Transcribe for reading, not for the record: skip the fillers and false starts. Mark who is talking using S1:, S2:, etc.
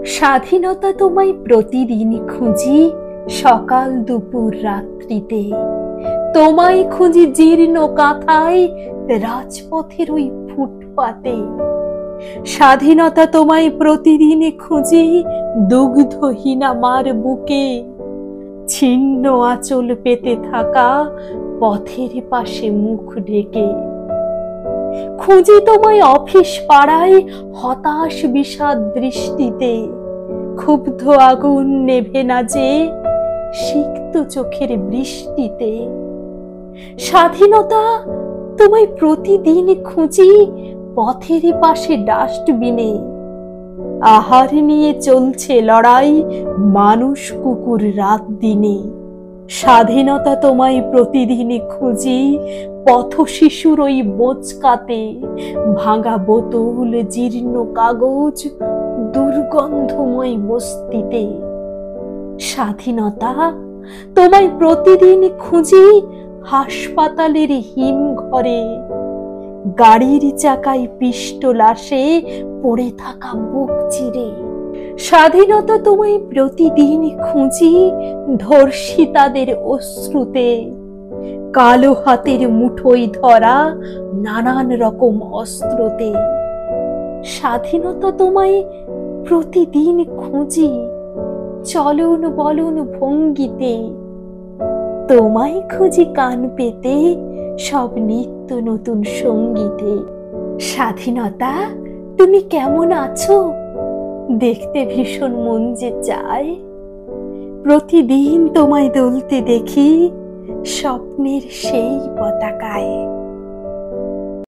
S1: স্বাধীনতা তোমায় প্রতিদিন খুঁজি, সকাল দুপুর রাত্রিতে। তোমায় খুঁজি জীর্ণ কাঁথায়, রাজপথের ওই ফুটপাতে। স্বাধীনতা তোমায় প্রতিদিন খুঁজি, দুগ্ধহীনা মার বুকে। ছিন্ন আঁচল পেতে থাকা পথের পাশে মুখ ঢেকে। খুঁজি তোমায় অফিস পাড়ায়, হতাশ বিষাদ দৃষ্টিতে। ক্ষুব্ধ আগুন নেভে না যে সিক্ত চোখের বৃষ্টিতে। স্বাধীনতা তোমায় প্রতিদিন খুঁজি, পথের পাশে ডাস্টবিনে। আহার নিয়ে চলছে লড়াই, মানুষ কুকুর রাত দিনে। স্বাধীনতা তোমায় প্রতিদিন খুঁজি, পথ শিশুর ওই বোঁচকাতে। ভাঙা বোতল, জীর্ণ কাগজ, দুর্গন্ধময় বস্তিতে। স্বাধীনতা তোমায় প্রতিদিন খুঁজি, হাসপাতালের হিম ঘরে। গাড়ির চাকায় পিষ্ট লাশে পড়ে থাকা বুক চিরে। স্বাধীনতা তোমায় প্রতিদিন খুঁজি, ধর্ষিতাদের অশ্রুতে। কালো হাতের মুঠোয় ধরা নানান রকম অস্ত্রতে। স্বাধীনতা তোমায় প্রতিদিন খুঁজি, চলন বলন ভঙ্গিতে। তোমায় খুঁজি কান পেতে সব নিত্য নতুন সঙ্গীতে। স্বাধীনতা তুমি কেমন আছো? দেখতে ভীষণ মন যে চায়। প্রতিদিন তোমায় দুলতে দেখি স্বপ্নের সেই পতাকায়।